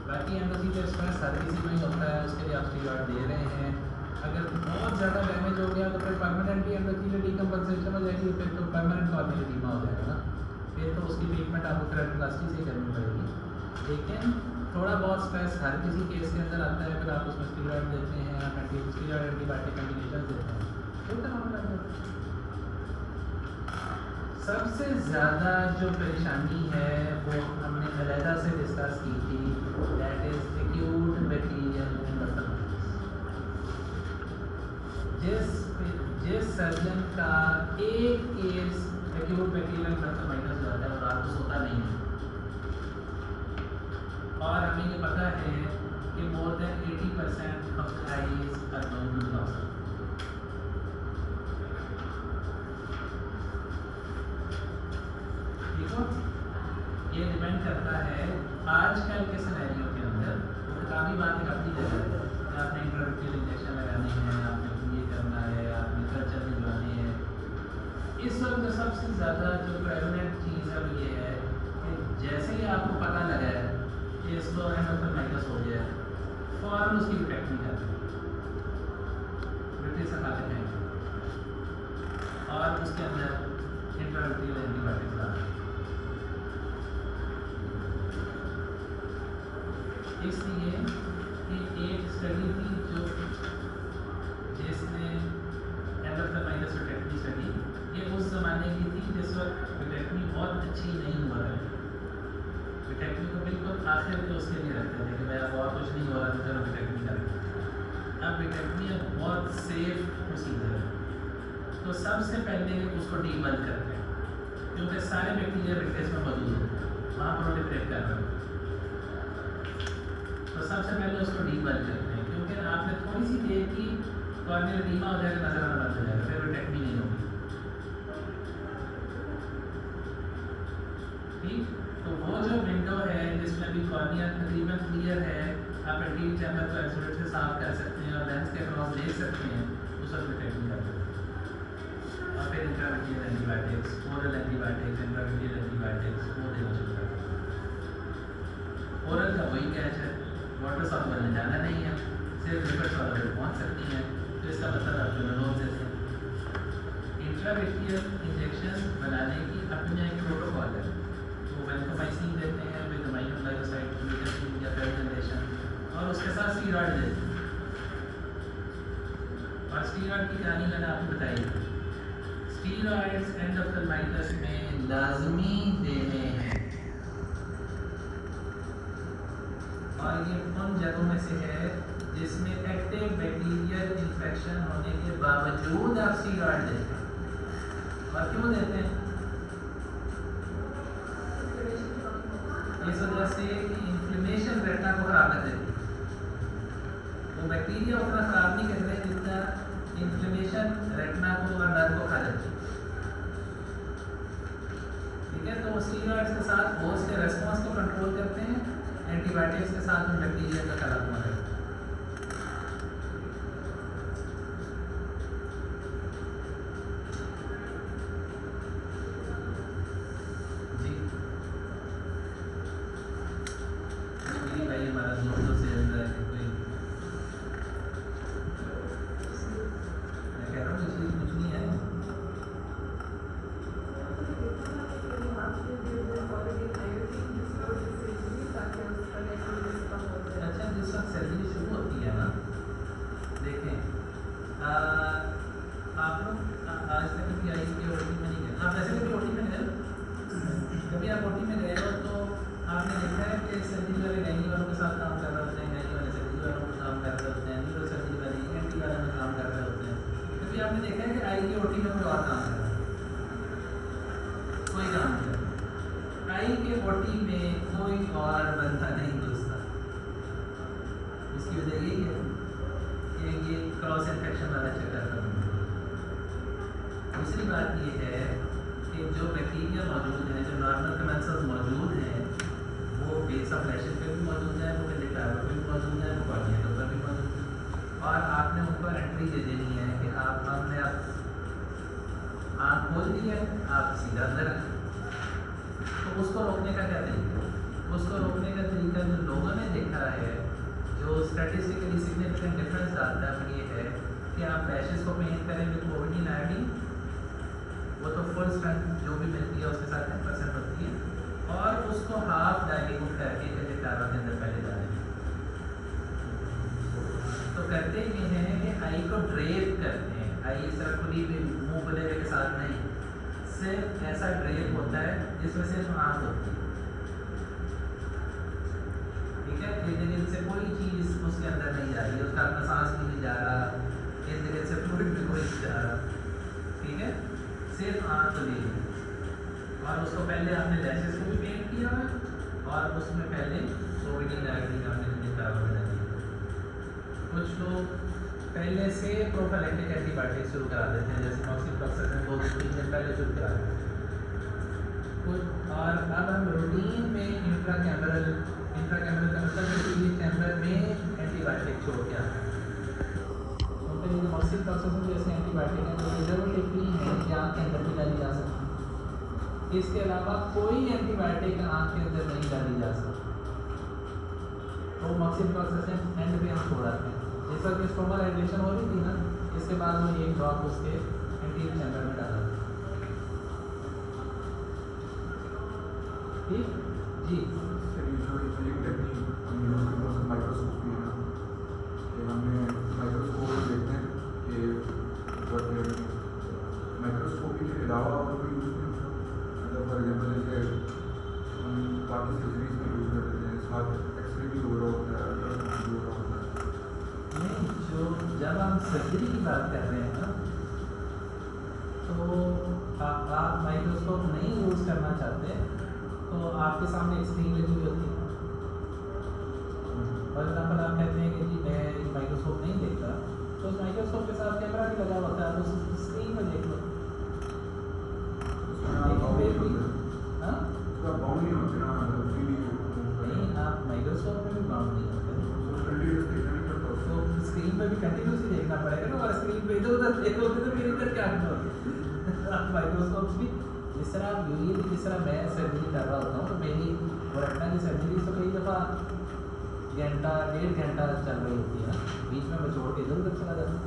बाकी एंडोथेलियल स्ट्रेस हर किसी में ही होता है, उसके लिए आप स्टीरॉयड दे रहे हैं। अगर बहुत ज़्यादा डैमेज हो गया तो फिर परमानेंटली एंडोथेलियल डीकम्पोजिशन हो जाएगी, फिर तो परमानेंट कॉर्नियल एडिमा हो जाएगा ना, फिर तो उसकी ट्रीटमेंट आपको केराटोप्लास्टी से करनी पड़ेगी। लेकिन थोड़ा बहुत स्ट्रेस हर किसी केस के अंदर आता है, फिर आप उसमें स्टीरॉयड देते हैं, आप स्टीरॉयड एंटीबायोटिक कॉम्बिनेशन देते हैं, फिर तो नॉर्मल है। सबसे ज़्यादा जो परेशानी है वो हमने अलहदा से डिस्कस की थी, दैट इज़ एक्यूट बैक्टीरियल एंडोथर्माइटिस। जिस सर्जन का एक केस एक्यूट बैक्टीरियल एंडोथर्माइटिस हो जाता है वो रात को सोता नहीं है, और हमें ये पता है कि more than 80% of eyes are going to loss. ये डिपेंड करता है आजकल के सिनेरियो के अंदर। तो काफ़ी बात एक अपनी जगह है कि आपने इंट्राविट्रियल इंजेक्शन लगाने हैं, आपने ये करना है, आपने कल्चर भिजवाने हैं। इस वक्त जो सबसे ज़्यादा जो प्रेवलेंट चीज़ है वो ये है कि जैसे ही आपको पता लगा है कि इसको एंडोथर्माइटिस हो गया है, फ़ौरन उसकी विटेक्टमी कर दें, विट्री सका दें और उसके अंदर इंट्राविट्रियल एंटीबायोटिक्स डालें। इसलिए कि एक स्टडी थी जो जिसने एंडोथर्माइटिस विटेक्टमी स्टडी, ये उस ज़माने की थी जिस वक्त विटेक्टमी बहुत अच्छी नहीं हुआ है। विटेक्टमी को बिल्कुल आखिर में उसके लिए रखते थे कि भाई अब और कुछ नहीं हो रहा तो चलो विटेक्टमी करते हैं। अब विटेक्टमी अब बहुत सेफ प्रोसीजर है, तो सबसे पहले उसको डीमल करते हैं क्योंकि सारे बैक्टीरिया विट्रेस में मौजूद होते हैं, वहाँ प्रोलिफरेट कर रहे हैं। तो सबसे पहले उसको डीमल करते हैं, क्योंकि आपने थोड़ी सी देर की कॉर्नियल एडिमा हो जाएगा, नजर आना बंद हो जाएगा, फिर विटेक्टमी नहीं होगी। ठीक, तो वो जो विंडो है जिसमें भी कॉर्निया तकरीबन क्लियर है, आप एंटीरियर चैम्बर को एक्सोलेट से साफ कर सकते हैं और लेंस के क्रॉस देख सकते हैं, उस वक्त विटेक्टमी कर सकते हैं। और फिर intravitreal antibiotics, oral antibiotics, intravitreal antibiotics वो देना शुरू कर सकते हैं। ओरल का वही कैच है, वाटर सॉल्युबल में जाना नहीं है, सिर्फ लिपिड सॉल्युबल पहुंच सकती हैं, तो इसका मतलब आप यूरोलोज देते हैं। इंट्राविट्रियल इंजेक्शन बनाने की अपनी एक प्रोटोकॉल है, तो वेंकोमाइसिन देते हैं विद अमाइनो ग्लाइकोसाइड या थर्ड जनरेशन, और उसके साथ स्टीरॉयड देते हैं। और स्टीरॉयड की कहानी मैंने आपको बताई, स्टीरॉयड्स एंडोथर्माइटिस में लाजमी देने हैं, और ये उन जगहों में से है जिसमें एक्टिव बैक्टीरियल इन्फेक्शन होने के बावजूद आप स्टीरॉयड देते हैं। और क्यों देते हैं? इस वजह से कि इन्फ्लेमेशन रेटिना को खराब कर देती है। वो बैक्टीरिया उतना खराब नहीं करते जितना इन्फ्लेमेशन रेटिना को और नर्व को खा जाती है। ठीक है, तो वो स्टीरॉयड्स के साथ होस्ट के रेस्पॉन्स को कंट्रोल करते हैं, एंटीबायोटिक्स के साथ में बैक्टीरिया का खराब होना है। भी आप ओटी में गए हो तो आपने देखा है कि सर्जरी वाले गायनी वालों के साथ काम कर रहे होते हैं, गायनी वाले सर्जरी वालों में काम कर रहे होते हैं, न्यूरो सर्जरी वाले ENT वाले में काम कर रहे होते हैं। क्योंकि आपने देखा है कि आई की ओटी में कोई और काम कर रहा है, कोई काम नहीं कर रहा। आई के ओटी में कोई और बंदा नहीं घुसता। उसकी वजह यही है कि ये क्रॉस इन्फेक्शन वाला चक्कर है। दूसरी बात ये है कि जो बैक्टीरिया मौजूद हैं, जो नॉर्मल कमेंसल्स मौजूद हैं, वो बेस ऑफ लैशेस पे भी मौजूद है, वो कंडक्टिवा पे भी मौजूद है, वो कॉर्निया के ऊपर भी मौजूद है। और आपने उनको एंट्री दे देनी है कि आपने आँख खोल दी है, आप सीधा अंदर आए। तो उसको रोकने का क्या तरीका है? उसको रोकने का तरीका जो लोगों ने देखा है, जो स्टैटिस्टिकली सिग्निफिकेंट डिफरेंस डालता है, ये है कि आप लैशेस को पेंट करें विद कोविडीन आयोडीन, वो तो फुल स्ट्रेंथ जो भी मिलती है उसके साथ 10% होती है, और उसको हाफ डाइल्यूट करके कंडक्टिवा के अंदर पहले डालेंगे। तो करते ये हैं कि आई को ड्रेप करते हैं। आई सिर्फ खुली भी मुँह खुले हुए के साथ नहीं, सिर्फ ऐसा ड्रेप होता है जिसमें सिर्फ आँख होती है, ठीक है। इस जगह से कोई चीज़ उसके अंदर नहीं जा रही है, उसका अपना सांस भी नहीं जा रहा, इस जगह से फ्लूइड भी कोई नहीं जा रहा, ठीक है। सिर्फ आँख को ली और उसको पहले आपने लैशेस को भी पेंट किया है और उसमें पहले कोविडीन आयोडीन आपने कंडक्टिवा में डाली। कुछ लोग पहले से प्रोफाइलैक्टिक एंटीबायोटिक शुरू करा देते हैं, जैसे मॉक्सिफ्लॉक्सासिन 2-3 दिन पहले शुरू करा देते हैं कुछ। और अब हम रूटीन में इंट्राकैमरल का मतलब है कि ये चैम्बर में एंटीबायोटिक छोड़ के आते हैं। क्योंकि ये मॉक्सिफ्लॉक्सासिन जैसे एंटीबायोटिक हैं जो रिजर्वेटिवली हैं कि आँख के अंदर भी डाली जा सकती है। इसके अलावा कोई एंटीबायोटिक आँख के अंदर नहीं डाली जा सकती, तो मॉक्सिफ्लॉक्सासिन एंड पे हम छोड़ाते हैं। जिस वक्त स्टोमल हाइड्रेशन हो रही थी ना, इसके बाद वो एक ड्रॉप उसके एंटीरियर चैम्बर में डाला। ठीक जी। माइक्रोस्कोपी है कि हमें माइक्रोस्कोप में देखते हैं कि माइक्रोस्कोपी के अलावा और कोई यूज़ नहीं होता। मतलब फॉर एग्जाम्पल जैसे हम बाकी सर्जरीज में यूज़ कर देते हैं, साथ एक्सरे भी हो रहा होता है, अल्ट्रासाउंड भी हो रहा होता है। नहीं, जो जब हम सर्जरी की बात कर रहे हैं ना, तो आप माइक्रोस्कोप नहीं यूज़ करना चाहते तो आपके सामने एक स्क्रीन लगी हुई होती है। फॉर एग्जाम्पल आप कहते हैं कि जी मैं माइक्रोस्कोप नहीं देखता, तो उस माइक्रोस्कोप के साथ कैमरा भी लगा होता है, तो उस स्क्रीन पर देख लो। हाँ बाउंड नहीं होते ना, नहीं, आप माइक्रोस्कोप में भी बाउंड नहीं होते, तो स्क्रीन पर भी कंटिन्यूसली देखना पड़ेगा ना। और स्क्रीन पे इधर उधर देखोगे तो फिर इधर क्या करोगे? आप माइक्रोस्कोप भी जिस तरह आप यूरियली जिस तरह मैं सर्जरी कर रहा होता हूँ, तो मेरी रेटिना की सर्जरी तो कई दफ़ा घंटा 1.5 घंटा चल रही होती है ना, बीच में बचोड़ के इधर उधर चला जाता है।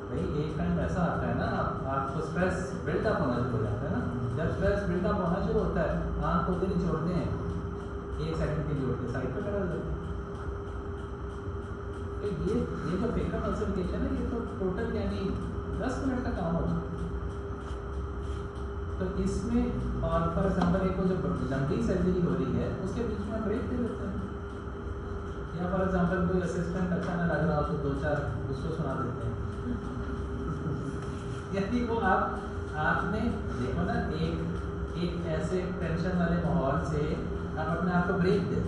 भाई एक टाइम ऐसा आता है ना, आपको स्ट्रेस बिल्डअप होना शुरू हो जाता है ना। जब स्ट्रेस बिल्डअप होना शुरू होता है, आँख को नहीं छोड़ते हैं, 1 सेकंड के लिए उठ के साइड पर खड़ा हो जाता है। तो ये जो फेकल मल्सिफिकेशन है, ये तो टोटल यानी 10 मिनट का काम होगा। तो इसमें और फॉर एग्जाम्पल एक जो लंबी सर्जरी हो रही है उसके बीच में ब्रेक दे देते हैं, या फॉर एग्जाम्पल कोई असिस्टेंट अच्छा ना लग रहा हो तो 2-4 उसको सुना देते हैं। यानी वो आपने देखो ना, एक ऐसे टेंशन वाले माहौल से आप अपने आप को ब्रेक दे,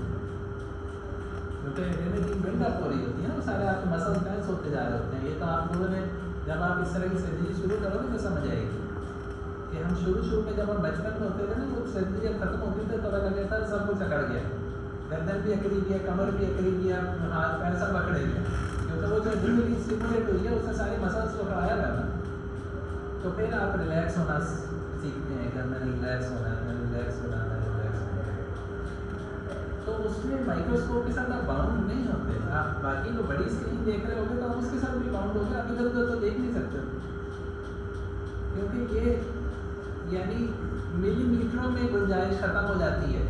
क्योंकि एनर्जी बिल्डअप हो रही होती है ना, सारे आपके मसल टेंस होते जा रहे होते हैं। ये तो आप लोगों ने जब आप इस तरह की सर्जरी शुरू करोगे तो समझ आएगी कि हम शुरू में जब हम बचपन में होते थे ना, वो सर्जरी जब खत्म होती थी तो पता लग जाता सब कुछ अकड़ गया, गर्दन भी अकड़ी गया, कमर भी अकड़ी गया, हाथ पैर सब अकड़े गया, क्योंकि वो जो एड्रेनलिन स्टिमुलेट हुई है उससे सारी मसल्स को अकड़ाया गया ना। तो फिर आप रिलैक्स होना सीखते हैं कि हमें रिलैक्स होना है, रिलैक्स होना है, रिलैक्स होना है। तो उसमें माइक्रोस्कोप के साथ आप बाउंड नहीं होते। आप बाकी जो बड़ी स्क्रीन देख रहे होगे तो आप उसके साथ भी बाउंड होगे, आप इधर उधर तो देख नहीं सकते, क्योंकि ये यानी मिलीमीटरों में गुंजाइश खत्म हो जाती है।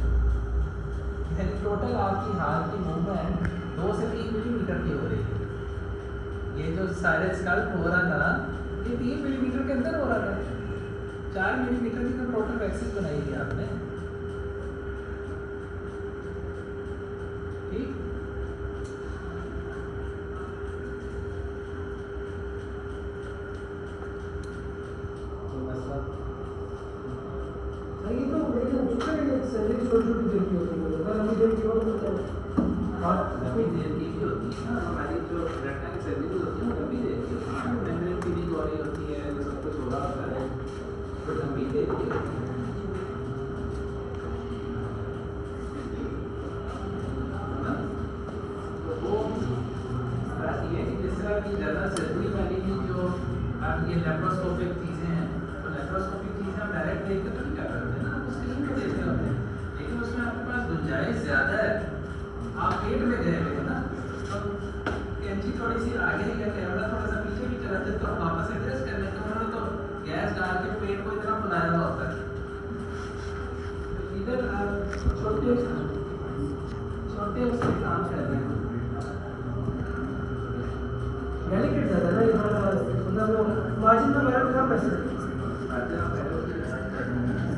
यानी टोटल आपकी हाथ की मूवमेंट 2 से 3 मिलीमीटर की हो रही है। ये जो सारे स्कल्प हो रहा था, ये 3 मिलीमीटर के अंदर हो रहा था। 4 मिलीमीटर की तो टोटल वैक्सीन बनाई है आपने, ठीक। तो मसला नहीं तो मेरे उसका नहीं सैलरी छोटी देर की होती है, अगर अभी देर की हो तो लंबी देर की भी होती है ना, हमारी जो रेटिना की सर्जरी होती है वो लंबी देर की होती है, मेमोरी फीलिंग हो रही होती है, जो सब कुछ हो रहा होता है, तो लंबी देर की होती है ना। तो वो बात ये है कि जिस तरह की ज़्यादा सर्जरी वाली भी जो आप ये लेप्रोस्कोपिक चीज़ें हैं, तो लेप्रोस्कोपिक चीज़ें हम डायरेक्ट देख के तो नहीं कर सकते ना, वो स्क्रीन पे देखते होते हैं, लेकिन उसमें आपके पास गुंजाइश ज़्यादा है, आप पेट में गए हुए ना, तो कैंची थोड़ी सी आगे ही, कैमरा थोड़ा सा पीछे भी चला जाए तो वापस एडजस्ट कर लेते हैं, उन्होंने तो गैस डाल के पेट को इतना फुलाया हुआ होता है, तो इधर आप छोटे उससे काम कर रहे हैं। डेलिकेट ज़्यादा ना ये थोड़ा सा मतलब वो मार्जिन में मेरा काम कर सकते हैं। बातें आप पहले